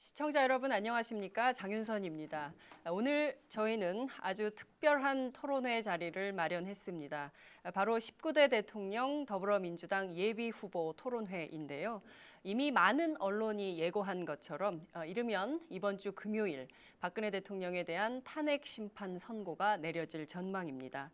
시청자 여러분 안녕하십니까? 장윤선입니다. 오늘 저희는 아주 특별한 토론회 자리를 마련했습니다. 바로 19대 대통령 더불어민주당 예비후보 토론회인데요. 이미 많은 언론이 예고한 것처럼 이르면 이번 주 금요일 박근혜 대통령에 대한 탄핵 심판 선고가 내려질 전망입니다.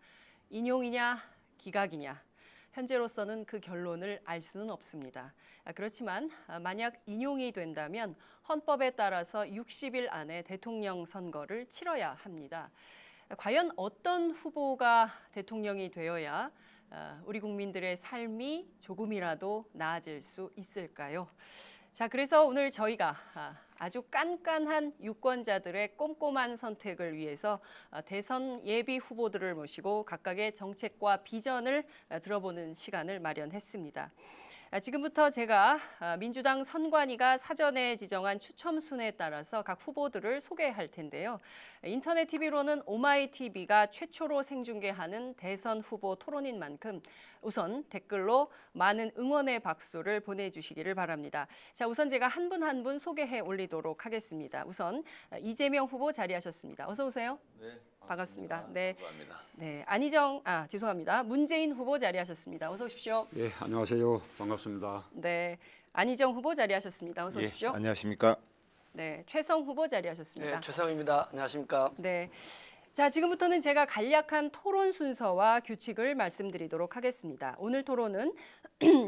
인용이냐 기각이냐. 현재로서는 그 결론을 알 수는 없습니다. 그렇지만 만약 인용이 된다면 헌법에 따라서 60일 안에 대통령 선거를 치러야 합니다. 과연 어떤 후보가 대통령이 되어야 우리 국민들의 삶이 조금이라도 나아질 수 있을까요? 자, 그래서 오늘 저희가 아주 깐깐한 유권자들의 꼼꼼한 선택을 위해서 대선 예비 후보들을 모시고 각각의 정책과 비전을 들어보는 시간을 마련했습니다. 지금부터 제가 민주당 선관위가 사전에 지정한 추첨 순에 따라서 각 후보들을 소개할 텐데요. 인터넷 TV로는 오마이TV가 최초로 생중계하는 대선 후보 토론인 만큼 우선 댓글로 많은 응원의 박수를 보내주시기를 바랍니다. 자, 우선 제가 한 분 한 분 소개해 올리도록 하겠습니다. 우선 이재명 후보 자리하셨습니다. 어서 오세요. 네, 반갑습니다. 네, 감사합니다. 네, 죄송합니다. 문재인 후보 자리하셨습니다. 어서 오십시오. 예, 안녕하세요. 반갑습니다. 네, 안희정 후보 자리하셨습니다. 어서 오십시오. 안녕하십니까? 네, 최성 후보 자리하셨습니다. 네, 최성입니다. 안녕하십니까? 네. 자, 지금부터는 제가 간략한 토론 순서와 규칙을 말씀드리도록 하겠습니다. 오늘 토론은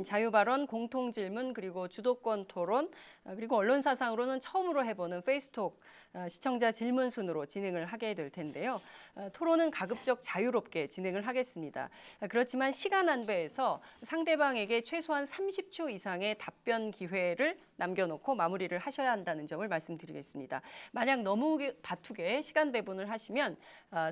자유발언, 공통질문, 그리고 주도권 토론, 그리고 언론사상으로는 처음으로 해보는 페이스톡 시청자 질문 순으로 진행을 하게 될 텐데요. 토론은 가급적 자유롭게 진행을 하겠습니다. 그렇지만 시간 안배에서 상대방에게 최소한 30초 이상의 답변 기회를 남겨놓고 마무리를 하셔야 한다는 점을 말씀드리겠습니다. 만약 너무 바투게 시간 배분을 하시면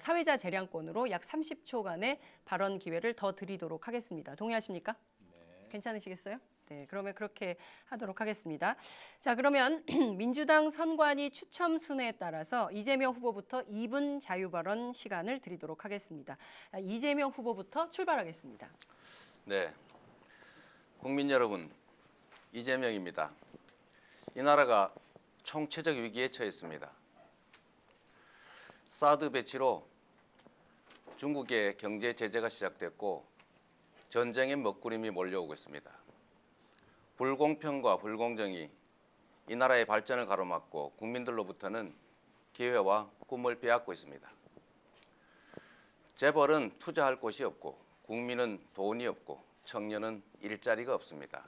사회자 재량권으로 약 30초간의 발언 기회를 더 드리도록 하겠습니다. 동의하십니까? 네. 괜찮으시겠어요? 네, 그러면 그렇게 하도록 하겠습니다. 자, 그러면 민주당 선관위 추첨 순에 따라서 이재명 후보부터 2분 자유발언 시간을 드리도록 하겠습니다. 이재명 후보부터 출발하겠습니다. 네, 국민 여러분, 이재명입니다. 이 나라가 총체적 위기에 처했습니다. 사드 배치로 중국의 경제 제재가 시작됐고 전쟁의 먹구름이 몰려오고 있습니다. 불공평과 불공정이 이 나라의 발전을 가로막고 국민들로부터는 기회와 꿈을 빼앗고 있습니다. 재벌은 투자할 곳이 없고 국민은 돈이 없고 청년은 일자리가 없습니다.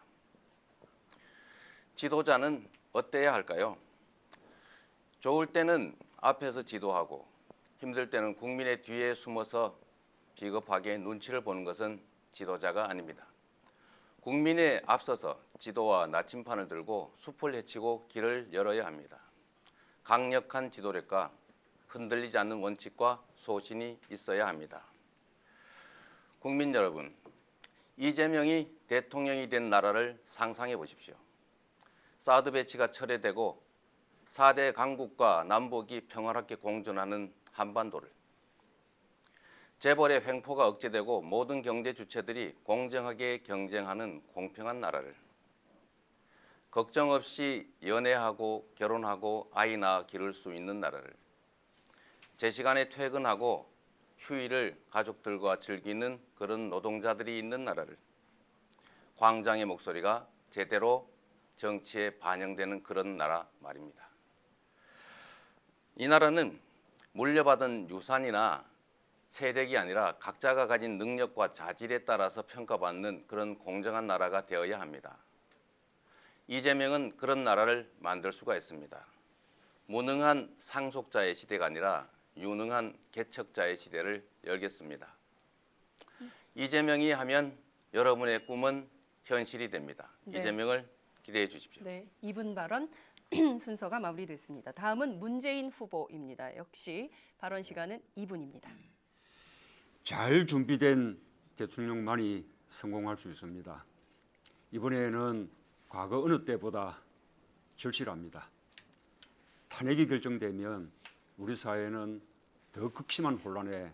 지도자는 어때야 할까요? 좋을 때는 앞에서 지도하고 힘들 때는 국민의 뒤에 숨어서 비겁하게 눈치를 보는 것은 지도자가 아닙니다. 국민에 앞서서 지도와 나침판을 들고 숲을 헤치고 길을 열어야 합니다. 강력한 지도력과 흔들리지 않는 원칙과 소신이 있어야 합니다. 국민 여러분, 이재명이 대통령이 된 나라를 상상해 보십시오. 사드 배치가 철회되고 4대 강국과 남북이 평화롭게 공존하는 한반도를, 재벌의 횡포가 억제되고 모든 경제 주체들이 공정하게 경쟁하는 공평한 나라를, 걱정 없이 연애하고 결혼하고 아이 낳아 기를 수 있는 나라를, 제 시간에 퇴근하고 휴일을 가족들과 즐기는 그런 노동자들이 있는 나라를, 광장의 목소리가 제대로 정치에 반영되는 그런 나라 말입니다. 이 나라는 물려받은 유산이나 세력이 아니라 각자가 가진 능력과 자질에 따라서 평가받는 그런 공정한 나라가 되어야 합니다. 이재명은 그런 나라를 만들 수가 있습니다. 무능한 상속자의 시대가 아니라 유능한 개척자의 시대를 열겠습니다. 이재명이 하면 여러분의 꿈은 현실이 됩니다. 네. 이재명을 기대해 주십시오. 네, 2분 발언 순서가 마무리됐습니다. 다음은 문재인 후보입니다. 역시 발언 시간은 2분입니다. 잘 준비된 대통령만이 성공할 수 있습니다. 이번에는 과거 어느 때보다 절실합니다. 탄핵이 결정되면 우리 사회는 더 극심한 혼란에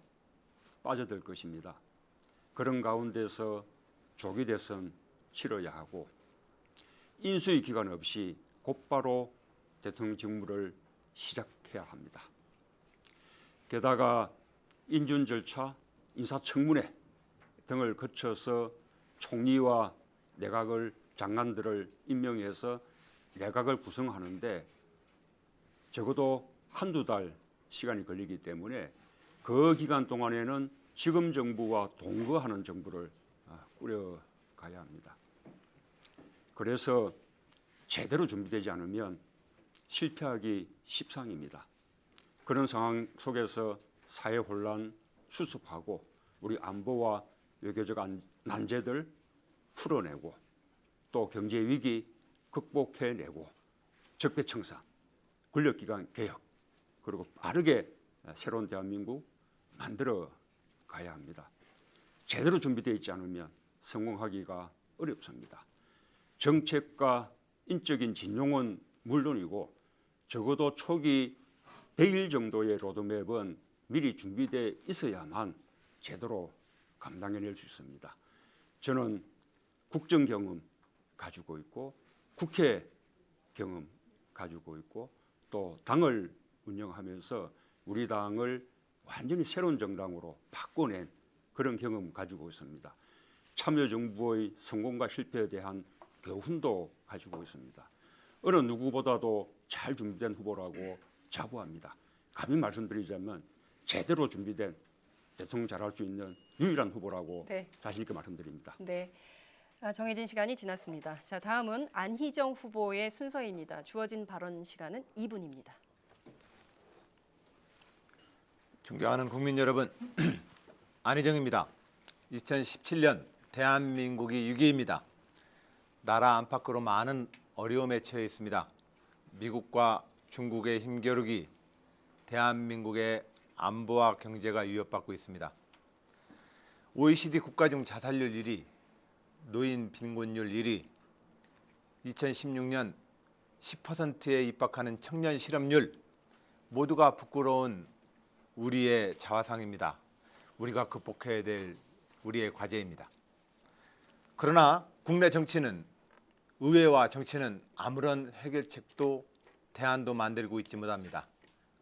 빠져들 것입니다. 그런 가운데서 조기 대선 치러야 하고 인수위 기간 없이 곧바로 대통령 직무를 시작해야 합니다. 게다가 인준 절차, 인사청문회 등을 거쳐서 총리와 내각을 장관들을 임명해서 내각을 구성하는데 적어도 한두 달 시간이 걸리기 때문에 그 기간 동안에는 지금 정부와 동거하는 정부를 꾸려가야 합니다. 그래서 제대로 준비되지 않으면 실패하기 십상입니다. 그런 상황 속에서 사회 혼란 수습하고 우리 안보와 외교적 난제들 풀어내고 또 경제 위기 극복해내고 적폐청산, 권력기관 개혁 그리고 빠르게 새로운 대한민국 만들어 가야 합니다. 제대로 준비되어 있지 않으면 성공하기가 어렵습니다. 정책과 인적인 진용은 물론이고 적어도 초기 100일 정도의 로드맵은 미리 준비되어 있어야만 제대로 감당해낼 수 있습니다. 저는 국정 경험 가지고 있고 국회 경험 가지고 있고 또 당을 운영하면서 우리 당을 완전히 새로운 정당으로 바꿔낸 그런 경험 가지고 있습니다. 참여정부의 성공과 실패에 대한 교훈도 가지고 있습니다. 어느 누구보다도 잘 준비된 후보라고 자부합니다. 감히 말씀드리자면 제대로 준비된 대통령 잘할 수 있는 유일한 후보라고 네. 자신 있게 말씀드립니다. 네. 정해진 시간이 지났습니다. 자, 다음은 안희정 후보의 순서입니다. 주어진 발언 시간은 2분입니다. 존경하는 국민 여러분, 안희정입니다. 2017년 대한민국이 위기입니다. 나라 안팎으로 많은 어려움에 처해 있습니다. 미국과 중국의 힘겨루기, 대한민국의 안보와 경제가 위협받고 있습니다. OECD 국가 중 자살률 1위, 노인 빈곤율 1위, 2016년 10%에 입박하는 청년 실업률, 모두가 부끄러운 우리의 자화상입니다. 우리가 극복해야 될 우리의 과제입니다. 그러나 국내 정치는, 의회와 정치는 아무런 해결책도 대안도 만들고 있지 못합니다.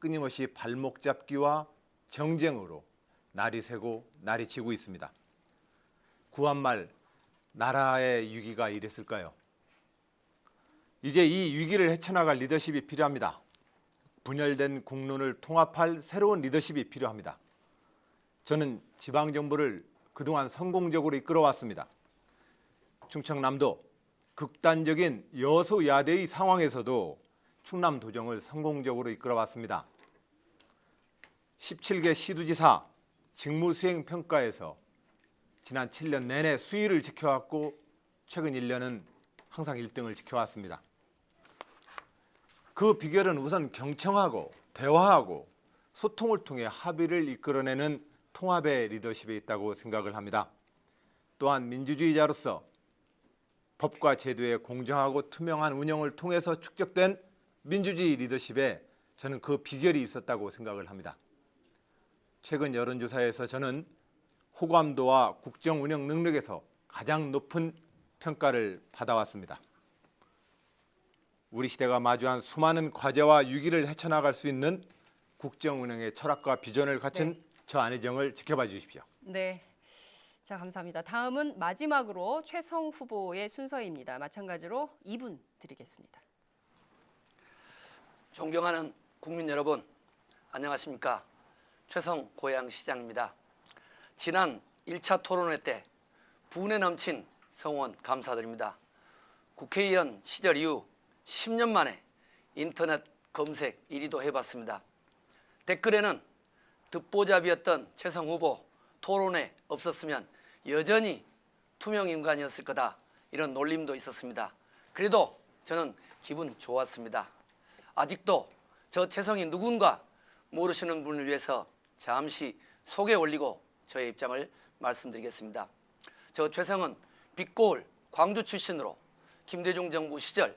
끊임없이 발목 잡기와 정쟁으로 날이 새고 날이 지고 있습니다. 구한말 나라의 위기가 이랬을까요? 이제 이 위기를 헤쳐나갈 리더십이 필요합니다. 분열된 국론을 통합할 새로운 리더십이 필요합니다. 저는 지방정부를 그동안 성공적으로 이끌어왔습니다. 충청남도 극단적인 여소야대의 상황에서도 충남도정을 성공적으로 이끌어왔습니다. 17개 시도지사 직무수행평가에서 지난 7년 내내 수위를 지켜왔고 최근 1년은 항상 1등을 지켜왔습니다. 그 비결은 우선 경청하고 대화하고 소통을 통해 합의를 이끌어내는 통합의 리더십에 있다고 생각을 합니다. 또한 민주주의자로서 법과 제도의 공정하고 투명한 운영을 통해서 축적된 민주주의 리더십에 저는 그 비결이 있었다고 생각을 합니다. 최근 여론조사에서 저는 호감도와 국정 운영 능력에서 가장 높은 평가를 받아왔습니다. 우리 시대가 마주한 수많은 과제와 위기를 헤쳐나갈 수 있는 국정 운영의 철학과 비전을 갖춘 저 안희정을 지켜봐 주십시오. 네. 자, 감사합니다. 다음은 마지막으로 최성 후보의 순서입니다. 마찬가지로 2분 드리겠습니다. 존경하는 국민 여러분, 안녕하십니까? 최성 고양시장입니다. 지난 1차 토론회 때 분에 넘친 성원 감사드립니다. 국회의원 시절 이후 10년 만에 인터넷 검색 1위도 해봤습니다. 댓글에는 듣보잡이었던 최성 후보 토론회 없었으면 여전히 투명 인간이었을 거다, 이런 놀림도 있었습니다. 그래도 저는 기분 좋았습니다. 아직도 저 최성이 누군가 모르시는 분을 위해서 잠시 소개 올리고 저의 입장을 말씀드리겠습니다. 저 최성은 빛고을 광주 출신으로 김대중 정부 시절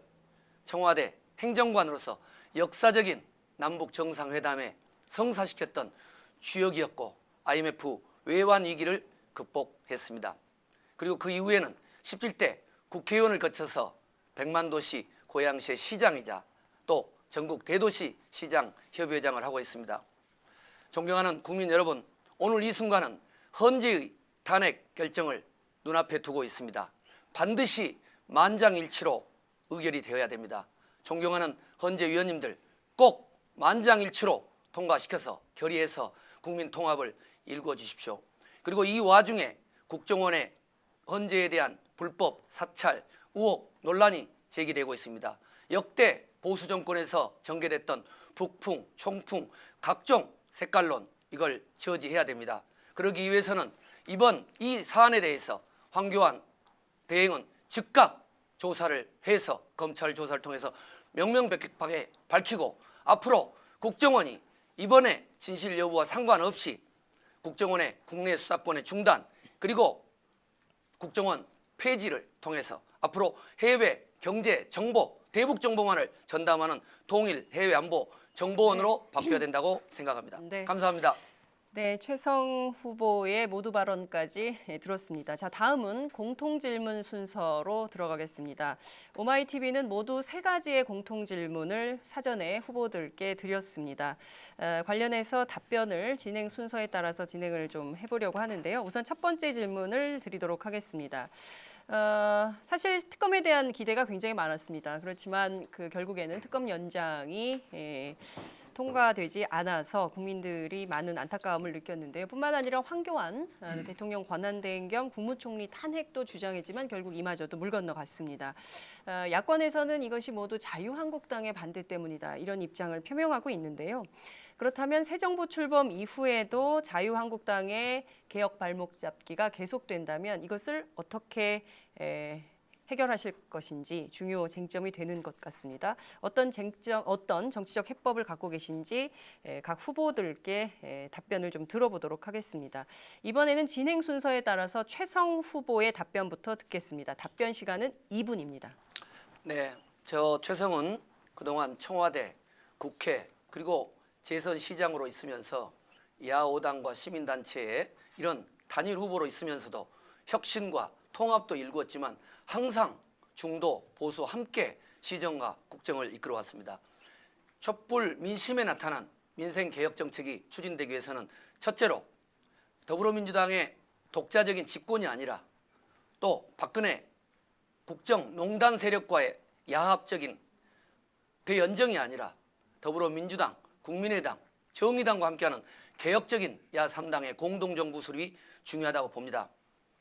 청와대 행정관으로서 역사적인 남북 정상회담에 성사시켰던 주역이었고 IMF 외환 위기를 극복했습니다. 그리고 그 이후에는 17대 국회의원을 거쳐서 100만 도시 고양시의 시장이자 또 전국 대도시 시장 협의회장을 하고 있습니다. 존경하는 국민 여러분, 오늘 이 순간은 헌재의 탄핵 결정을 눈앞에 두고 있습니다. 반드시 만장일치로 의결이 되어야 됩니다. 존경하는 헌재 위원님들 꼭 만장일치로 통과시켜서 결의해서 국민 통합을 일궈 주십시오. 그리고 이 와중에 국정원의 헌재에 대한 불법 사찰 의혹 논란이 제기되고 있습니다. 역대 보수 정권에서 전개됐던 북풍, 총풍, 각종 색깔론 이걸 저지해야 됩니다. 그러기 위해서는 이번 이 사안에 대해서 황교안 대행은 즉각 조사를 해서 검찰 조사를 통해서 명명백백하게 밝히고 앞으로 국정원이 이번에 진실 여부와 상관없이 국정원의 국내 수사권의 중단 그리고 국정원 폐지를 통해서 앞으로 해외 경제 정보 대북 정보만을 전담하는 통일 해외 안보 정보원으로 바뀌어야 된다고 생각합니다. 네. 감사합니다. 네, 최성 후보의 모두 발언까지 들었습니다. 자, 다음은 공통 질문 순서로 들어가겠습니다. 오마이TV는 모두 3가지의 공통 질문을 사전에 후보들께 드렸습니다. 관련해서 답변을 진행 순서에 따라서 진행을 좀 해보려고 하는데요. 우선 첫 번째 질문을 드리도록 하겠습니다. 사실 특검에 대한 기대가 굉장히 많았습니다. 그렇지만 결국에는 특검 연장이 통과되지 않아서 국민들이 많은 안타까움을 느꼈는데요. 뿐만 아니라 황교안 대통령 권한대행 겸 국무총리 탄핵도 주장했지만 결국 이마저도 물 건너갔습니다. 야권에서는 이것이 모두 자유한국당의 반대 때문이다 이런 입장을 표명하고 있는데요. 그렇다면 새 정부 출범 이후에도 자유한국당의 개혁 발목 잡기가 계속된다면 이것을 어떻게 해결하실 것인지 중요 쟁점이 되는 것 같습니다. 어떤 정치적 해법을 갖고 계신지 각 후보들께 답변을 좀 들어보도록 하겠습니다. 이번에는 진행 순서에 따라서 최성 후보의 답변부터 듣겠습니다. 답변 시간은 2분입니다. 네, 저 최성은 그동안 청와대, 국회 그리고 재선 시장으로 있으면서 야오당과 시민단체의 이런 단일 후보로 있으면서도 혁신과 통합도 일구었지만 항상 중도, 보수 함께 시정과 국정을 이끌어왔습니다. 촛불 민심에 나타난 민생개혁 정책이 추진되기 위해서는 첫째로 더불어민주당의 독자적인 집권이 아니라 또 박근혜 국정농단 세력과의 야합적인 대연정이 아니라 더불어민주당, 국민의당, 정의당과 함께하는 개혁적인 야3당의 공동정부 수립이 중요하다고 봅니다.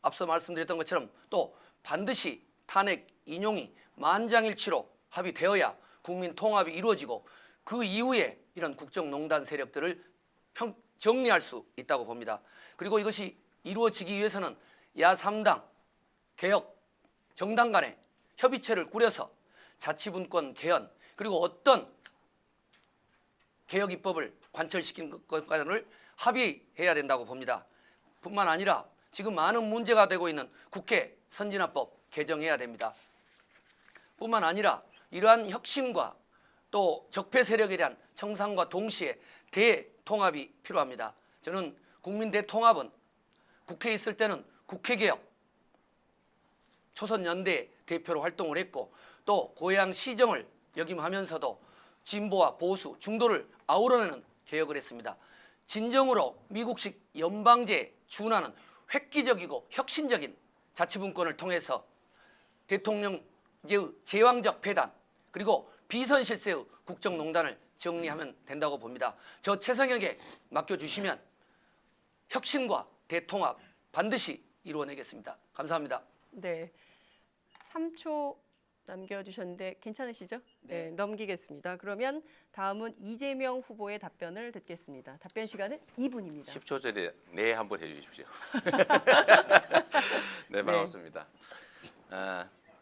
앞서 말씀드렸던 것처럼 또 반드시 탄핵 인용이 만장일치로 합의되어야 국민 통합이 이루어지고 그 이후에 이런 국정농단 세력들을 정리할 수 있다고 봅니다. 그리고 이것이 이루어지기 위해서는 야3당 개혁 정당 간의 협의체를 꾸려서 자치분권 개헌 그리고 어떤 개혁 입법을 관철시킨 것과를 합의해야 된다고 봅니다. 뿐만 아니라 지금 많은 문제가 되고 있는 국회 선진화법 개정해야 됩니다. 뿐만 아니라 이러한 혁신과 또 적폐 세력에 대한 청산과 동시에 대통합이 필요합니다. 저는 국민 대통합은 국회에 있을 때는 국회개혁 초선연대 대표로 활동을 했고 또 고향 시정을 역임하면서도 진보와 보수, 중도를 아우러내는 개혁을 했습니다. 진정으로 미국식 연방제에 준하는 획기적이고 혁신적인 자치분권을 통해서 대통령제의 제왕적 폐단 그리고 비선실세의 국정농단을 정리하면 된다고 봅니다. 저 최성에게 맡겨주시면 혁신과 대통합 반드시 이루어내겠습니다. 감사합니다. 네, 3초 남겨주셨는데 괜찮으시죠? 네, 넘기겠습니다. 그러면 다음은 이재명 후보의 답변을 듣겠습니다. 답변 시간은 2분입니다. 10초 전에 네 한번 해주십시오. 네, 반갑습니다.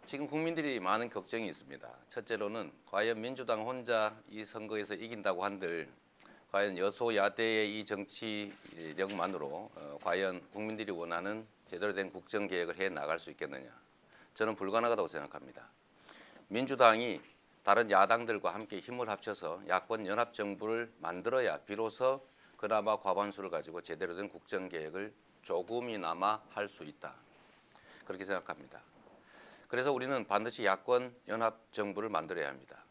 지금 국민들이 많은 걱정이 있습니다. 첫째로는 과연 민주당 혼자 이 선거에서 이긴다고 한들 과연 여소야대의 이 정치력만으로 과연 국민들이 원하는 제대로 된 국정개혁을 해 나갈 수 있겠느냐. 저는 불가능하다고 생각합니다. 민주당이 다른 야당들과 함께 힘을 합쳐서 야권 연합정부를 만들어야 비로소 그나마 과반수를 가지고 제대로 된 국정개혁을 조금이나마 할 수 있다. 그렇게 생각합니다. 그래서 우리는 반드시 야권 연합정부를 만들어야 합니다.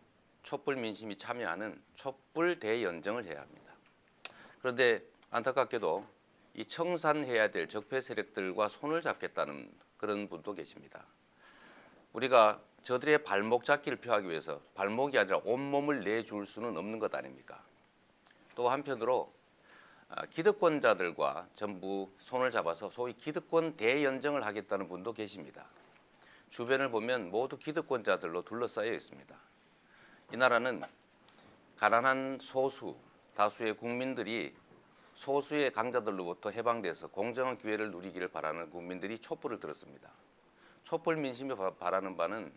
촛불 민심이 참여하는 촛불 대연정을 해야 합니다. 그런데 안타깝게도 이 청산해야 될 적폐 세력들과 손을 잡겠다는 그런 분도 계십니다. 우리가 저들의 발목 잡기를 피하기 위해서 발목이 아니라 온몸을 내줄 수는 없는 것 아닙니까? 또 한편으로 기득권자들과 전부 손을 잡아서 소위 기득권 대연정을 하겠다는 분도 계십니다. 주변을 보면 모두 기득권자들로 둘러싸여 있습니다. 이 나라는 가난한 소수, 다수의 국민들이 소수의 강자들로부터 해방돼서 공정한 기회를 누리기를 바라는 국민들이 촛불을 들었습니다. 촛불 민심이 바라는 바는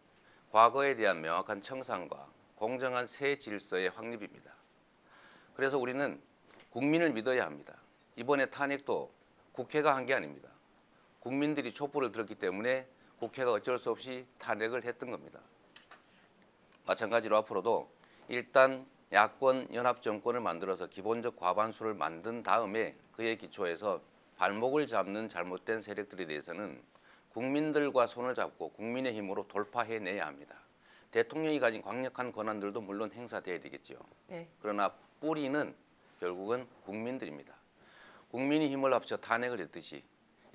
과거에 대한 명확한 청산과 공정한 새 질서의 확립입니다. 그래서 우리는 국민을 믿어야 합니다. 이번에 탄핵도 국회가 한 게 아닙니다. 국민들이 촛불을 들었기 때문에 국회가 어쩔 수 없이 탄핵을 했던 겁니다. 마찬가지로 앞으로도 일단 야권 연합 정권을 만들어서 기본적 과반수를 만든 다음에 그에 기초해서 발목을 잡는 잘못된 세력들에 대해서는 국민들과 손을 잡고 국민의 힘으로 돌파해내야 합니다. 대통령이 가진 강력한 권한들도 물론 행사돼야 되겠죠. 네. 그러나 뿌리는 결국은 국민들입니다. 국민이 힘을 합쳐 탄핵을 했듯이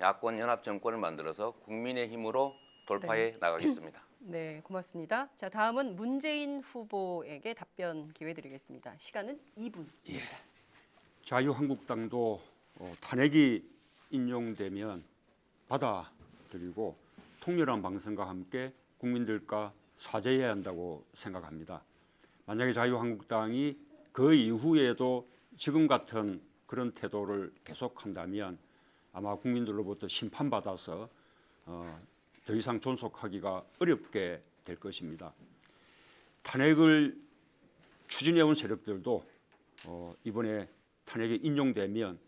야권 연합 정권을 만들어서 국민의 힘으로 돌파해 나가겠습니다. 네, 고맙습니다. 자, 다음은 문재인 후보에게 답변 기회 드리겠습니다. 시간은 2분입니다. 자유한국당도 탄핵이 인용되면 받아들이고 통렬한 방송과 함께 국민들과 사죄해야 한다고 생각합니다. 만약에 자유한국당이 그 이후에도 지금 같은 그런 태도를 계속한다면 아마 국민들로부터 심판받아서 더 이상 존속하기가 어렵게 될 것입니다. 탄핵을 추진해온 세력들도 이번에 탄핵이 인용되면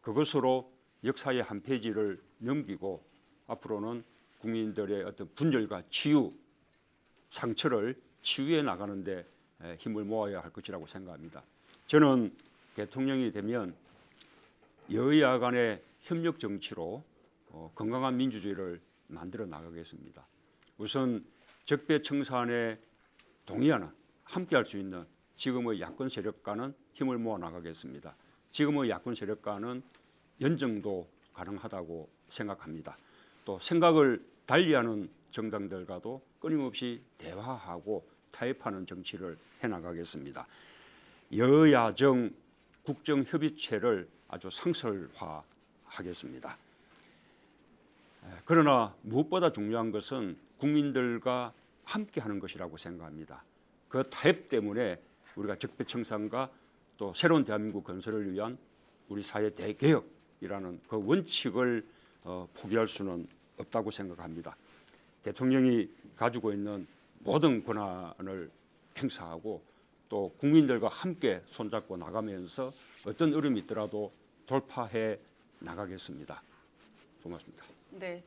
그것으로 역사의 한 페이지를 넘기고 앞으로는 국민들의 어떤 분열과 치유, 상처를 치유해 나가는 데 힘을 모아야 할 것이라고 생각합니다. 저는 대통령이 되면 여야 간의 협력 정치로 건강한 민주주의를 만들어 나가겠습니다. 우선 적폐청산에 동의하는, 함께할 수 있는 지금의 야권 세력과는 힘을 모아 나가겠습니다. 지금의 야권 세력과는 연정도 가능하다고 생각합니다. 또 생각을 달리하는 정당들과도 끊임없이 대화하고 타협하는 정치를 해나가겠습니다. 여야정 국정협의체를 아주 상설화하겠습니다. 그러나 무엇보다 중요한 것은 국민들과 함께하는 것이라고 생각합니다. 그 타협 때문에 우리가 적폐청산과 또 새로운 대한민국 건설을 위한 우리 사회 대개혁이라는 그 원칙을 포기할 수는 없다고 생각합니다. 대통령이 가지고 있는 모든 권한을 행사하고 또 국민들과 함께 손잡고 나가면서 어떤 어려움이 있더라도 돌파해 나가겠습니다. 고맙습니다. 네.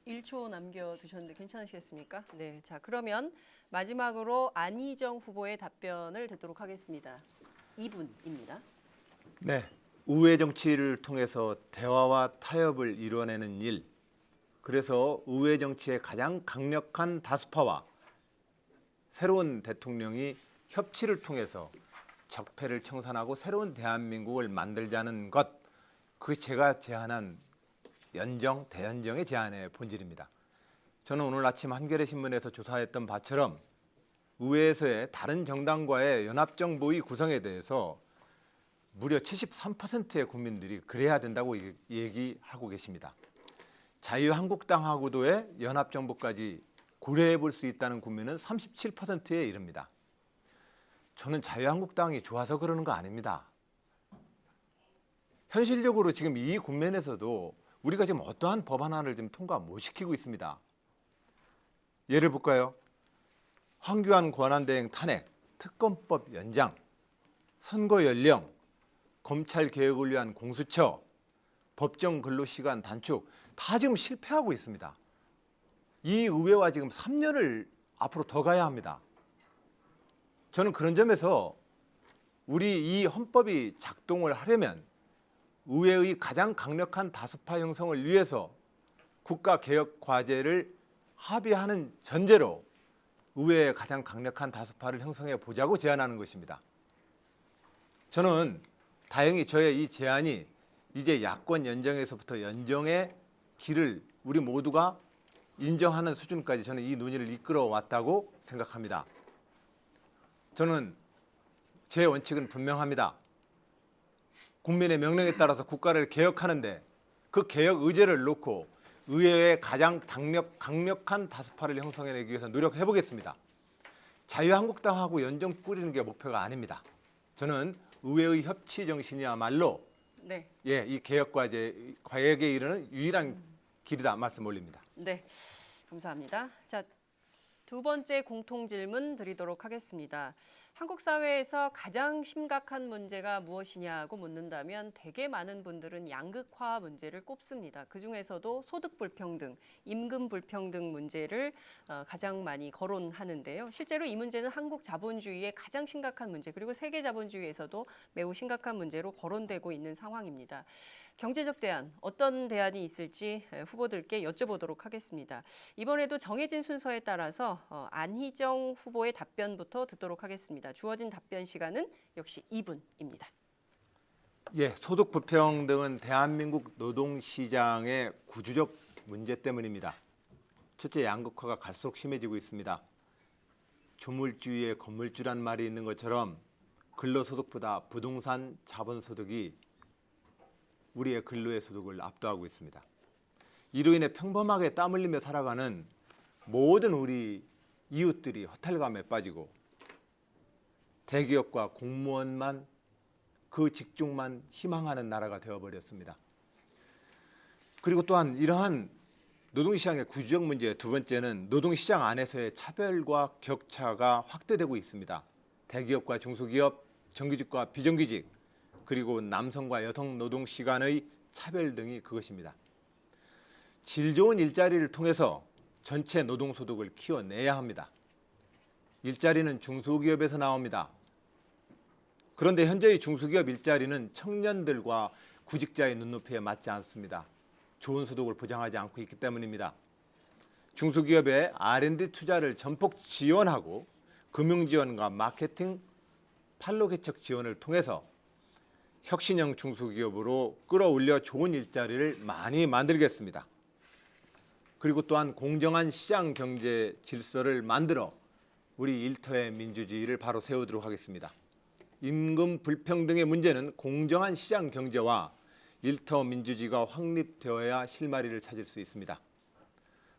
11초 남겨두셨는데 괜찮으시겠습니까? 네. 자, 그러면 마지막으로 안희정 후보의 답변을 듣도록 하겠습니다. 2분입니다. 네, 우회 정치를 통해서 대화와 타협을 이뤄내는 일, 그래서 우회 정치의 가장 강력한 다수파와 새로운 대통령이 협치를 통해서 적폐를 청산하고 새로운 대한민국을 만들자는 것, 그게 제가 제안한 연정, 대연정의 제안의 본질입니다. 저는 오늘 아침 한겨레 신문에서 조사했던 바처럼 의회에서의 다른 정당과의 연합정부의 구성에 대해서 무려 73%의 국민들이 그래야 된다고 얘기하고 계십니다. 자유한국당하고도의 연합정부까지 고려해 볼 수 있다는 국민은 37%에 이릅니다. 저는 자유한국당이 좋아서 그러는 거 아닙니다. 현실적으로 지금 이 국면에서도 우리가 지금 어떠한 법안 하나를 지금 통과 못 시키고 있습니다. 예를 볼까요? 황교안 권한대행 탄핵, 특검법 연장, 선거 연령, 검찰 개혁을 위한 공수처, 법정 근로시간 단축 다 지금 실패하고 있습니다. 이 의회와 지금 3년을 앞으로 더 가야 합니다. 저는 그런 점에서 우리 이 헌법이 작동을 하려면 의회의 가장 강력한 다수파 형성을 위해서 국가개혁 과제를 합의하는 전제로 의회에 가장 강력한 다수파를 형성해 보자고 제안하는 것입니다. 저는 다행히 저의 이 제안이 이제 야권 연정에서부터 연정의 길을 우리 모두가 인정하는 수준까지 저는 이 논의를 이끌어 왔다고 생각합니다. 저는 제 원칙은 분명합니다. 국민의 명령에 따라서 국가를 개혁하는데 그 개혁 의제를 놓고 의회에 가장 강력한 다수파를 형성해내기 위해서 노력해 보겠습니다. 자유한국당하고 연정 꾸리는 게 목표가 아닙니다. 저는 의회의 협치 정신이야말로 네. 이 개혁에 이르는 유일한 길이다 말씀 올립니다. 네. 감사합니다. 자, 두 번째 공통 질문 드리도록 하겠습니다. 한국 사회에서 가장 심각한 문제가 무엇이냐고 묻는다면 되게 많은 분들은 양극화 문제를 꼽습니다. 그중에서도 소득 불평등, 임금 불평등 문제를 가장 많이 거론하는데요. 실제로 이 문제는 한국 자본주의의 가장 심각한 문제, 그리고 세계 자본주의에서도 매우 심각한 문제로 거론되고 있는 상황입니다. 경제적 대안, 어떤 대안이 있을지 후보들께 여쭤보도록 하겠습니다. 이번에도 정해진 순서에 따라서 안희정 후보의 답변부터 듣도록 하겠습니다. 주어진 답변 시간은 역시 2분입니다. 소득 불평등은 대한민국 노동시장의 구조적 문제 때문입니다. 첫째, 양극화가 갈수록 심해지고 있습니다. 조물주의에 건물주란 말이 있는 것처럼 근로소득보다 부동산 자본소득이 우리의 근로의 소득을 압도하고 있습니다. 이로 인해 평범하게 땀 흘리며 살아가는 모든 우리 이웃들이 허탈감에 빠지고 대기업과 공무원만 그 직종만 희망하는 나라가 되어버렸습니다. 그리고 또한 이러한 노동시장의 구조적 문제 두 번째는 노동시장 안에서의 차별과 격차가 확대되고 있습니다. 대기업과 중소기업, 정규직과 비정규직, 그리고 남성과 여성 노동 시간의 차별 등이 그것입니다. 질 좋은 일자리를 통해서 전체 노동소득을 키워내야 합니다. 일자리는 중소기업에서 나옵니다. 그런데 현재의 중소기업 일자리는 청년들과 구직자의 눈높이에 맞지 않습니다. 좋은 소득을 보장하지 않고 있기 때문입니다. 중소기업의 R&D 투자를 전폭 지원하고 금융지원과 마케팅, 판로 개척 지원을 통해서 혁신형 중소기업으로 끌어올려 좋은 일자리를 많이 만들겠습니다. 그리고 또한 공정한 시장 경제 질서를 만들어 우리 일터의 민주주의를 바로 세우도록 하겠습니다. 임금 불평등의 문제는 공정한 시장 경제와 일터 민주주의가 확립되어야 실마리를 찾을 수 있습니다.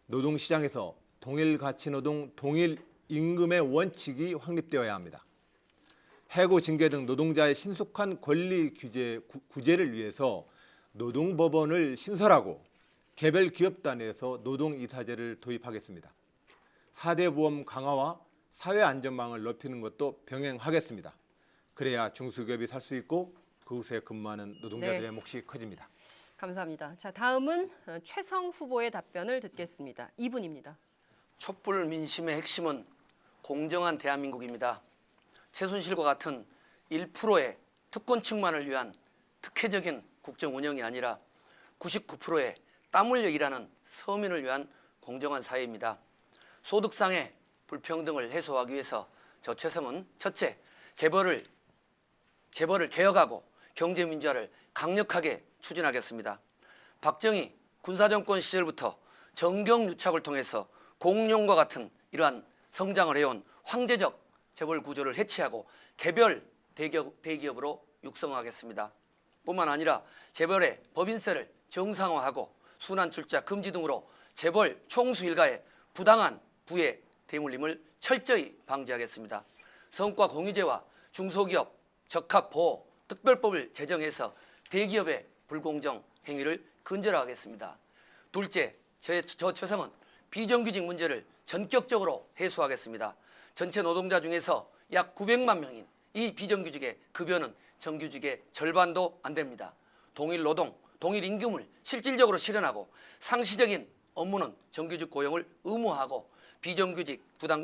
노동시장에서 동일 가치 노동, 동일 임금의 원칙이 확립되어야 합니다. 해고 징계 등 노동자의 신속한 권리 구제를 위해서 노동법원을 신설하고 개별 기업 단위에서 노동이사제를 도입하겠습니다. 4대 보험 강화와 사회안전망을 높이는 것도 병행하겠습니다. 그래야 중소기업이 살 수 있고 그곳에 근무하는 노동자들의 몫이 커집니다. 감사합니다. 자, 다음은 최성 후보의 답변을 듣겠습니다. 2분입니다. 촛불 민심의 핵심은 공정한 대한민국입니다. 최순실과 같은 1%의 특권층만을 위한 특혜적인 국정 운영이 아니라 99%의 땀 흘려 일하는 서민을 위한 공정한 사회입니다. 소득상의 불평등을 해소하기 위해서 저 최성은 첫째, 재벌을 개혁하고 경제민주화를 강력하게 추진하겠습니다. 박정희 군사정권 시절부터 정경유착을 통해서 공룡과 같은 이러한 성장을 해온 황제적 재벌 구조를 해체하고 개별 대기업으로 육성하겠습니다. 뿐만 아니라 재벌의 법인세를 정상화하고 순환출자 금지 등으로 재벌 총수 일가의 부당한 부의 대물림을 철저히 방지하겠습니다. 성과 공유제와 중소기업 적합보호 특별법을 제정해서 대기업의 불공정 행위를 근절하겠습니다. 둘째, 저 최성은 비정규직 문제를 전격적으로 해소하겠습니다. 전체 노동자 중에서 약 900만 명인 이 비정규직의 급여는 정규직의 절반도 안 됩니다. 동일 노동, 동일 임금을 실질적으로 실현하고 상시적인 업무는 정규직 고용을 의무화하고 비정규직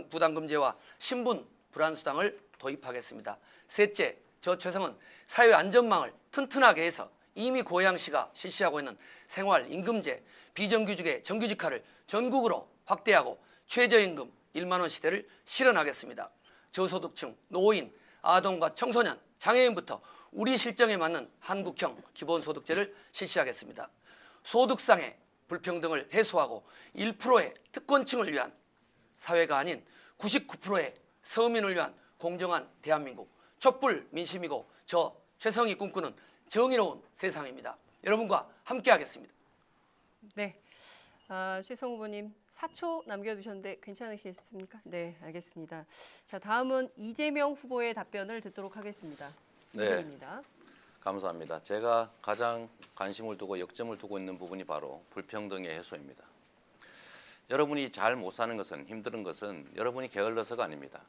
부담금제와 신분 불안수당을 도입하겠습니다. 셋째, 저 최성은 사회안전망을 튼튼하게 해서 이미 고양시가 실시하고 있는 생활임금제, 비정규직의 정규직화를 전국으로 확대하고 최저임금, 1만 원 시대를 실현하겠습니다. 저소득층, 노인, 아동과 청소년, 장애인부터 우리 실정에 맞는 한국형 기본소득제를 실시하겠습니다. 소득상의 불평등을 해소하고 1%의 특권층을 위한 사회가 아닌 99%의 서민을 위한 공정한 대한민국, 촛불 민심이고 저 최성희 꿈꾸는 정의로운 세상입니다. 여러분과 함께하겠습니다. 네, 최성 후보님 4초 남겨두셨는데 괜찮으시겠습니까? 네, 알겠습니다. 자, 다음은 이재명 후보의 답변을 듣도록 하겠습니다. 네. 이분입니다. 감사합니다. 제가 가장 관심을 두고 역점을 두고 있는 부분이 바로 불평등의 해소입니다. 여러분이 잘 못 사는 것은 힘든 것은 여러분이 게을러서가 아닙니다.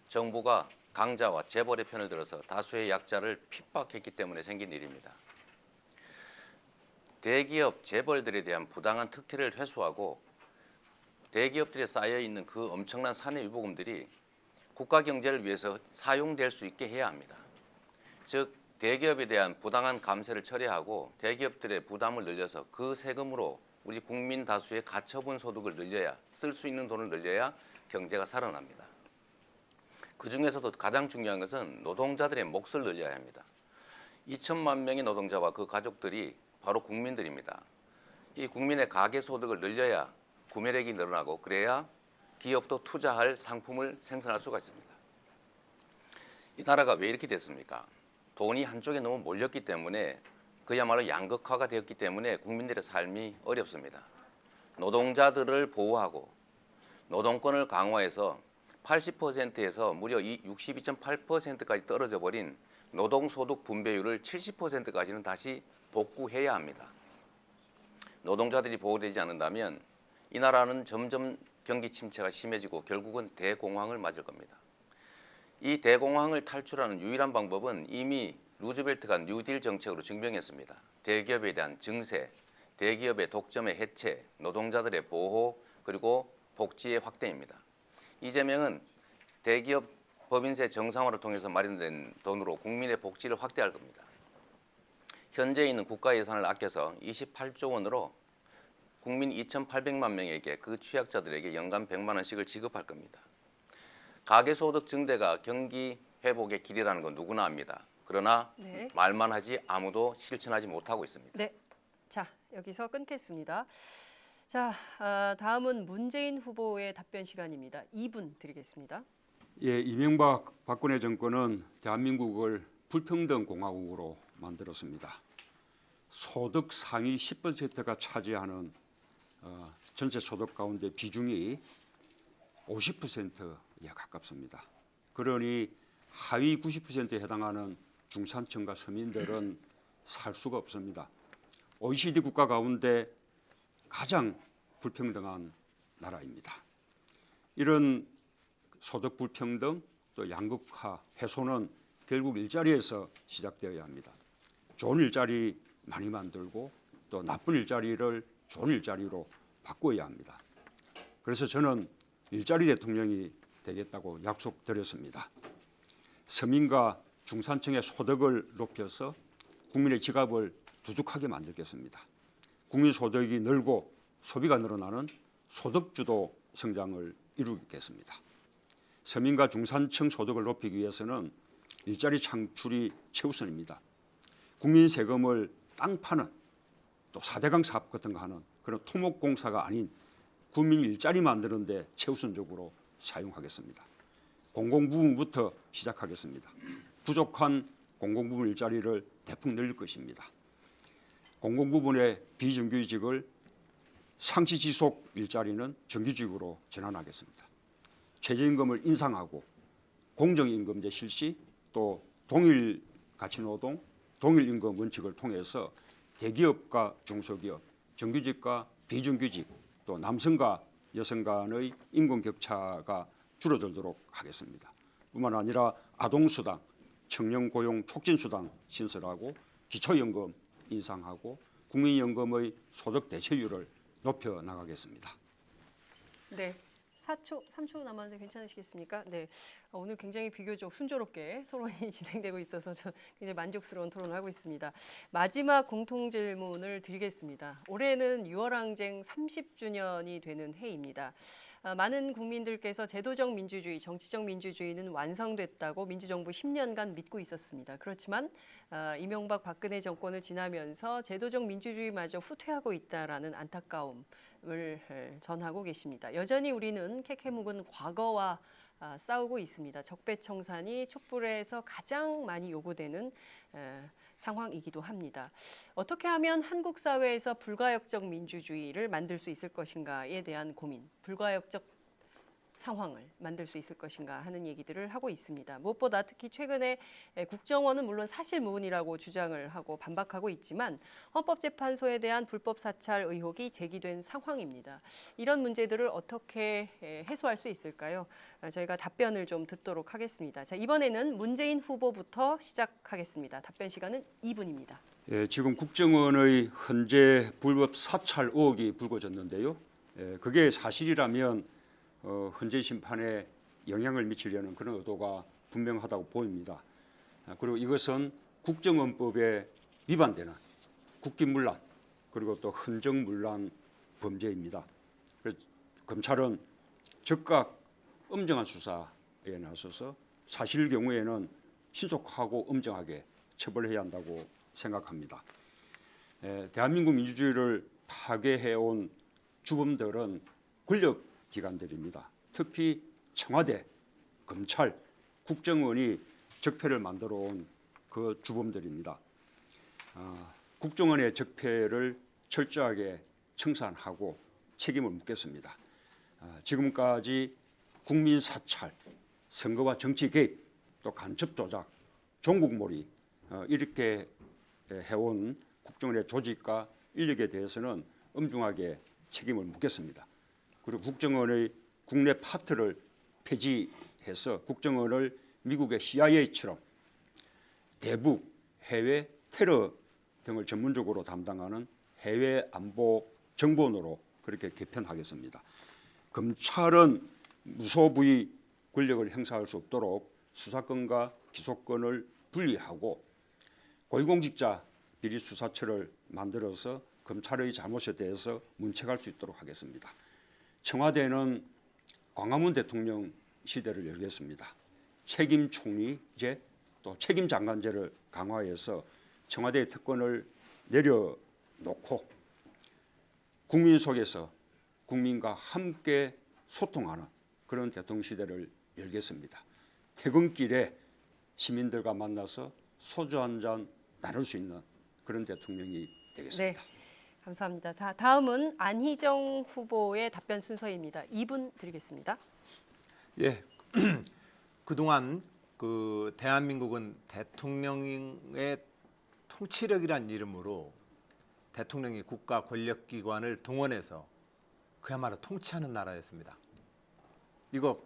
정부가 강자와 재벌의 편을 들어서 다수의 약자를 핍박했기 때문에 생긴 일입니다. 대기업 재벌들에 대한 부당한 특혜를 회수하고 대기업들에 쌓여 있는 그 엄청난 사내 유보금들이 국가 경제를 위해서 사용될 수 있게 해야 합니다. 즉 대기업에 대한 부당한 감세를 처리하고 대기업들의 부담을 늘려서 그 세금으로 우리 국민 다수의 가처분 소득을 늘려야 쓸 수 있는 돈을 늘려야 경제가 살아납니다. 그 중에서도 가장 중요한 것은 노동자들의 몫을 늘려야 합니다. 2천만 명의 노동자와 그 가족들이 바로 국민들입니다. 이 국민의 가계소득을 늘려야 구매력이 늘어나고 그래야 기업도 투자할 상품을 생산할 수가 있습니다. 이 나라가 왜 이렇게 됐습니까? 돈이 한쪽에 너무 몰렸기 때문에 그야말로 양극화가 되었기 때문에 국민들의 삶이 어렵습니다. 노동자들을 보호하고 노동권을 강화해서 80%에서 무려 62.8%까지 떨어져 버린 노동소득 분배율을 70%까지는 다시 복구해야 합니다. 노동자들이 보호되지 않는다면 이 나라는 점점 경기 침체가 심해지고 결국은 대공황을 맞을 겁니다. 이 대공황을 탈출하는 유일한 방법은 이미 루즈벨트가 뉴딜 정책으로 증명했습니다. 대기업에 대한 증세, 대기업의 독점의 해체, 노동자들의 보호, 그리고 복지의 확대입니다. 이재명은 대기업 법인세 정상화를 통해서 마련된 돈으로 국민의 복지를 확대할 겁니다. 현재 있는 국가 예산을 아껴서 28조 원으로 국민 2,800만 명에게 그 취약자들에게 연간 100만 원씩을 지급할 겁니다. 가계소득 증대가 경기 회복의 길이라는 건 누구나 압니다. 그러나 네. 말만 하지 아무도 실천하지 못하고 있습니다. 네, 자 여기서 끊겠습니다. 자, 다음은 문재인 후보의 답변 시간입니다. 2분 드리겠습니다. 예, 이명박 박근혜 정권은 대한민국을 불평등 공화국으로 만들었습니다. 소득 상위 10%가 차지하는 전체 소득 가운데 비중이 50%에 가깝습니다. 그러니 하위 90%에 해당하는 중산층과 서민들은 살 수가 없습니다. OECD 국가 가운데 가장 불평등한 나라입니다. 이런 소득 불평등 또 양극화 해소는 결국 일자리에서 시작되어야 합니다. 좋은 일자리 많이 만들고 또 나쁜 일자리를 좋은 일자리로 바꿔야 합니다. 그래서 저는 일자리 대통령이 되겠다고 약속드렸습니다. 서민과 중산층의 소득을 높여서 국민의 지갑을 두둑하게 만들겠습니다. 국민 소득이 늘고 소비가 늘어나는 소득주도 성장을 이루겠습니다. 서민과 중산층 소득을 높이기 위해서는 일자리 창출이 최우선입니다. 국민 세금을 땅 파는 또 4대강 사업 같은 거 하는 그런 토목공사가 아닌 국민 일자리 만드는 데 최우선적으로 사용하겠습니다. 공공부문부터 시작하겠습니다. 부족한 공공부문 일자리를 대폭 늘릴 것입니다. 공공부문의 비정규직을 상시지속 일자리는 정규직으로 전환하겠습니다. 최저임금을 인상하고 공정임금제 실시 또 동일 가치노동, 동일임금 원칙을 통해서 대기업과 중소기업, 정규직과 비정규직 또 남성과 여성 간의 임금 격차가 줄어들도록 하겠습니다. 뿐만 아니라 아동수당, 청년고용 촉진수당 신설하고 기초연금 인상하고 국민연금의 소득 대체율을 높여 나가겠습니다. 네, 3초 남았는데 괜찮으시겠습니까? 네, 오늘 굉장히 비교적 순조롭게 토론이 진행되고 있어서 저 굉장히 만족스러운 토론을 하고 있습니다. 마지막 공통 질문을 드리겠습니다. 올해는 6월 항쟁 30주년이 되는 해입니다. 많은 국민들께서 제도적 민주주의, 정치적 민주주의는 완성됐다고 민주정부 10년간 믿고 있었습니다. 그렇지만 이명박 박근혜 정권을 지나면서 제도적 민주주의마저 후퇴하고 있다라는 안타까움을 전하고 계십니다. 여전히 우리는 캐캐묵은 과거와 싸우고 있습니다. 적폐청산이 촛불에서 가장 많이 요구되는 상황이기도 합니다. 어떻게 하면 한국 사회에서 불가역적 민주주의를 만들 수 있을 것인가에 대한 고민, 불가역적 상황을 만들 수 있을 것인가 하는 얘기들을 하고 있습니다. 무엇보다 특히 최근에 국정원은 물론 사실무근이라고 주장을 하고 반박하고 있지만 헌법재판소에 대한 불법 사찰 의혹이 제기된 상황입니다. 이런 문제들을 어떻게 해소할 수 있을까요? 저희가 답변을 좀 듣도록 하겠습니다. 자, 이번에는 문재인 후보부터 시작하겠습니다. 답변 시간은 2분입니다. 예, 지금 국정원의 헌재 불법 사찰 의혹이 불거졌는데요. 그게 사실이라면 헌재 심판에 영향을 미치려는 그런 의도가 분명하다고 보입니다. 그리고 이것은 국정원법에 위반되는 국기문란 그리고 또 헌정문란 범죄입니다. 그래서 검찰은 즉각 엄정한 수사에 나서서 사실 경우에는 신속하고 엄정하게 처벌해야 한다고 생각합니다. 대한민국 민주주의를 파괴해온 주범들은 권력기관들입니다. 특히 청와대, 검찰, 국정원이 적폐를 만들어 온 그 주범들입니다. 국정원의 적폐를 철저하게 청산하고 책임을 묻겠습니다. 지금까지 국민 사찰, 선거와 정치 개입, 또 간첩 조작, 종국몰이 이렇게 해온 국정원의 조직과 인력에 대해서는 엄중하게 책임을 묻겠습니다. 그리고 국정원의 국내 파트를 폐지해서 국정원을 미국의 CIA처럼 대북, 해외 테러 등을 전문적으로 담당하는 해외 안보 정보원으로 그렇게 개편하겠습니다. 검찰은 무소부의 권력을 행사할 수 없도록 수사권과 기소권을 분리하고 고위공직자 비리 수사처를 만들어서 검찰의 잘못에 대해서 문책할 수 있도록 하겠습니다. 청와대는 광화문 대통령 시대를 열겠습니다. 책임 총리제 또 책임 장관제를 강화해서 청와대의 특권을 내려놓고 국민 속에서 국민과 함께 소통하는 그런 대통령 시대를 열겠습니다. 퇴근길에 시민들과 만나서 소주 한 잔 나눌 수 있는 그런 대통령이 되겠습니다. 네, 감사합니다. 자, 다음은 안희정 후보의 답변 순서입니다. 2분 드리겠습니다. 예, 그동안 그 대한민국은 대통령의 통치력이란 이름으로 대통령이 국가 권력기관을 동원해서 그야말로 통치하는 나라였습니다. 이거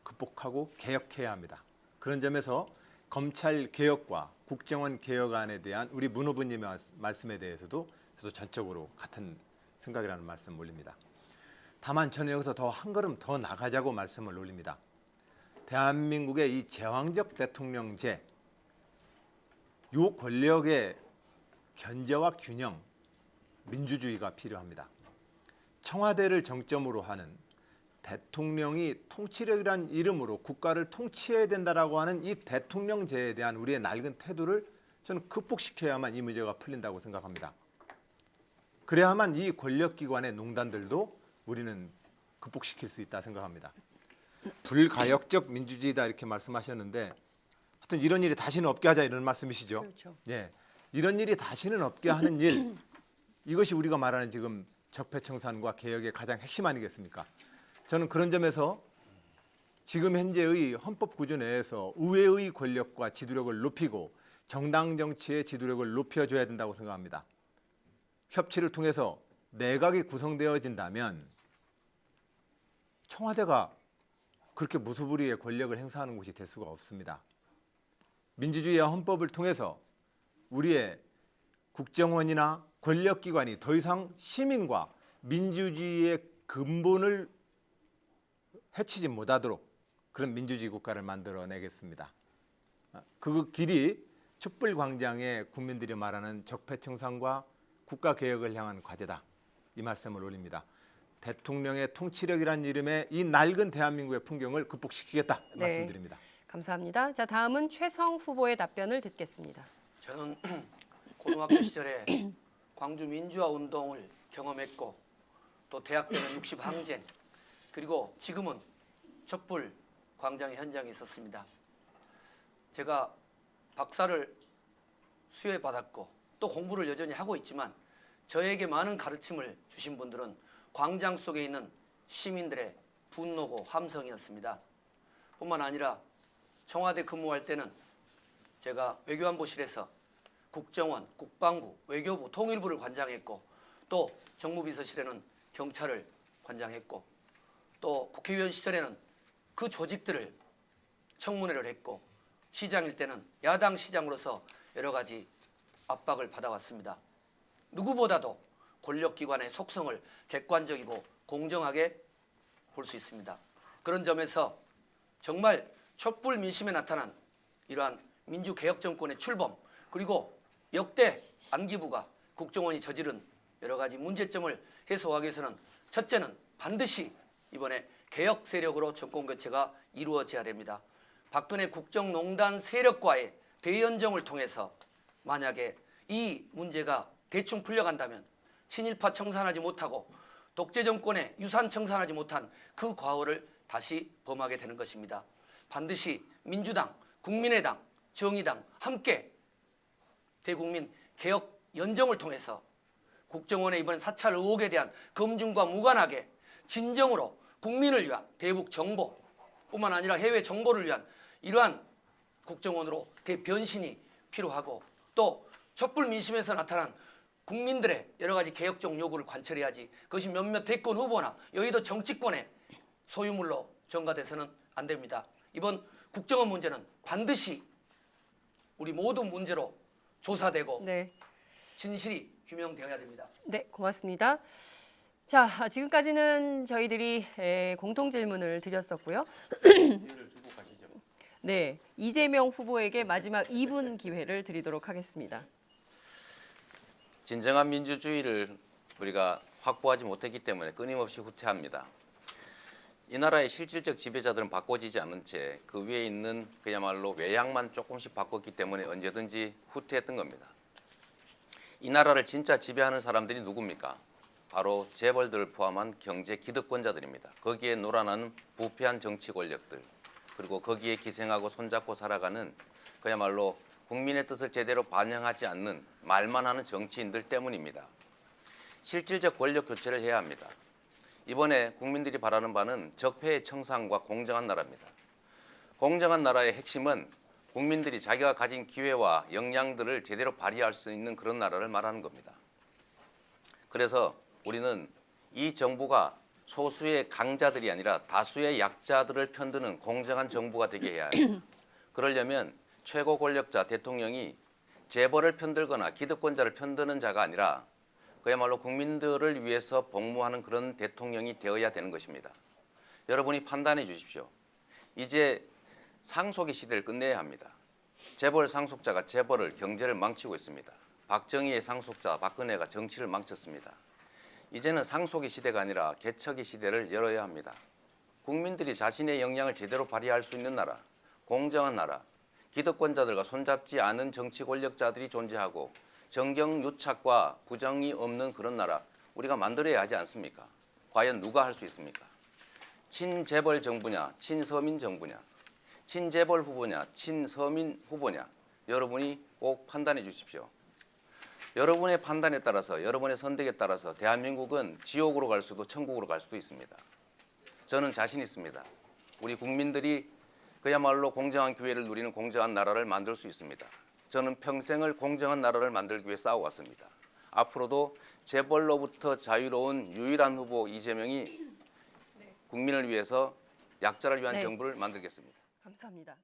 극복하고 개혁해야 합니다. 그런 점에서 검찰 개혁과 국정원 개혁안에 대한 우리 문 후보님의 말씀에 대해서도 저도 전적으로 같은 생각이라는 말씀 올립니다. 다만 저는 여기서 더 한 걸음 더 나가자고 말씀을 올립니다. 대한민국의 이 제왕적 대통령제, 요 권력의 견제와 균형, 민주주의가 필요합니다. 청와대를 정점으로 하는 대통령이 통치력이란 이름으로 국가를 통치해야 된다라고 하는 이 대통령제에 대한 우리의 낡은 태도를 저는 극복시켜야만 이 문제가 풀린다고 생각합니다. 그래야만 이 권력기관의 농단들도 우리는 극복시킬 수 있다 생각합니다. 불가역적 민주주의다 이렇게 말씀하셨는데 하여튼 이런 일이 다시는 없게 하자 이런 말씀이시죠? 그렇죠. 예, 이런 일이 다시는 없게 하는 일, 이것이 우리가 말하는 지금 적폐청산과 개혁의 가장 핵심 아니겠습니까? 저는 그런 점에서 지금 현재의 헌법 구조 내에서 의회의 권력과 지도력을 높이고 정당 정치의 지도력을 높여줘야 된다고 생각합니다. 협치를 통해서 내각이 구성되어진다면 청와대가 그렇게 무소불위의 권력을 행사하는 곳이 될 수가 없습니다. 민주주의와 헌법을 통해서 우리의 국정원이나 권력기관이 더 이상 시민과 민주주의의 근본을 해치지 못하도록 그런 민주주의 국가를 만들어내겠습니다. 그 길이 촛불광장의 국민들이 말하는 적폐청산과 국가개혁을 향한 과제다. 이 말씀을 올립니다. 대통령의 통치력이란 이름의 이 낡은 대한민국의 풍경을 극복시키겠다 네. 말씀드립니다. 감사합니다. 자, 다음은 최성 후보의 답변을 듣겠습니다. 저는 고등학교 시절에 광주 민주화 운동을 경험했고 또 대학 때는 60 항쟁 그리고 지금은 촛불 광장의 현장에 있었습니다. 제가 박사를 수여받았고 또 공부를 여전히 하고 있지만 저에게 많은 가르침을 주신 분들은 광장 속에 있는 시민들의 분노고 함성이었습니다. 뿐만 아니라 청와대 근무할 때는 제가 외교안보실에서 국정원, 국방부, 외교부, 통일부를 관장했고 또 정무비서실에는 경찰을 관장했고 또 국회의원 시절에는 그 조직들을 청문회를 했고 시장일 때는 야당 시장으로서 여러 가지 압박을 받아왔습니다. 누구보다도 권력기관의 속성을 객관적이고 공정하게 볼 수 있습니다. 그런 점에서 정말 촛불 민심에 나타난 이러한 민주개혁 정권의 출범 그리고 역대 안기부가 국정원이 저지른 여러 가지 문제점을 해소하기 위해서는 첫째는 반드시 이번에 개혁 세력으로 정권 교체가 이루어져야 됩니다. 박근혜 국정농단 세력과의 대연정을 통해서 만약에 이 문제가 대충 풀려간다면 친일파 청산하지 못하고 독재 정권의 유산 청산하지 못한 그 과오를 다시 범하게 되는 것입니다. 반드시 민주당, 국민의당, 정의당 함께 대국민 개혁 연정을 통해서 국정원의 이번 사찰 의혹에 대한 검증과 무관하게 진정으로 국민을 위한 대북 정보 뿐만 아니라 해외 정보를 위한 이러한 국정원으로 대변신이 필요하고 또 촛불 민심에서 나타난 국민들의 여러 가지 개혁적 요구를 관철해야지 그것이 몇몇 대권 후보나 여의도 정치권의 소유물로 전가돼서는 안 됩니다. 이번 국정원 문제는 반드시 우리 모든 문제로 조사되고 네. 진실이 규명되어야 됩니다. 네, 고맙습니다. 자, 지금까지는 저희들이 공통 질문을 드렸었고요. 네, 이재명 후보에게 마지막 2분 기회를 드리도록 하겠습니다. 진정한 민주주의를 우리가 확보하지 못했기 때문에 끊임없이 후퇴합니다. 이 나라의 실질적 지배자들은 바꿔지지 않은 채 그 위에 있는 그야말로 외양만 조금씩 바꿨기 때문에 언제든지 후퇴했던 겁니다. 이 나라를 진짜 지배하는 사람들이 누굽니까? 바로 재벌들을 포함한 경제 기득권자들입니다. 거기에 놀아나는 부패한 정치 권력들 그리고 거기에 기생하고 손잡고 살아가는 그야말로 국민의 뜻을 제대로 반영하지 않는 말만 하는 정치인들 때문입니다. 실질적 권력 교체를 해야 합니다. 이번에 국민들이 바라는 바는 적폐의 청산과 공정한 나라입니다. 공정한 나라의 핵심은 국민들이 자기가 가진 기회와 역량들을 제대로 발휘할 수 있는 그런 나라를 말하는 겁니다. 그래서 우리는 이 정부가 소수의 강자들이 아니라 다수의 약자들을 편드는 공정한 정부가 되게 해야 합니다. 그러려면 최고 권력자 대통령이 재벌을 편들거나 기득권자를 편드는 자가 아니라 그야말로 국민들을 위해서 복무하는 그런 대통령이 되어야 되는 것입니다. 여러분이 판단해 주십시오. 이제 상속의 시대를 끝내야 합니다. 재벌 상속자가 재벌을 경제를 망치고 있습니다. 박정희의 상속자 박근혜가 정치를 망쳤습니다. 이제는 상속의 시대가 아니라 개척의 시대를 열어야 합니다. 국민들이 자신의 역량을 제대로 발휘할 수 있는 나라, 공정한 나라, 기득권자들과 손잡지 않은 정치 권력자들이 존재하고 정경유착과 부정이 없는 그런 나라 우리가 만들어야 하지 않습니까? 과연 누가 할 수 있습니까? 친재벌 정부냐, 친서민 정부냐, 친재벌 후보냐, 친서민 후보냐 여러분이 꼭 판단해 주십시오. 여러분의 판단에 따라서 여러분의 선택에 따라서 대한민국은 지옥으로 갈 수도 천국으로 갈 수도 있습니다. 저는 자신 있습니다. 우리 국민들이 그야말로 공정한 기회를 누리는 공정한 나라를 만들 수 있습니다. 저는 평생을 공정한 나라를 만들기 위해 싸워왔습니다. 앞으로도 재벌로부터 자유로운 유일한 후보 이재명이 국민을 위해서 약자를 위한 네. 정부를 만들겠습니다. 감사합니다.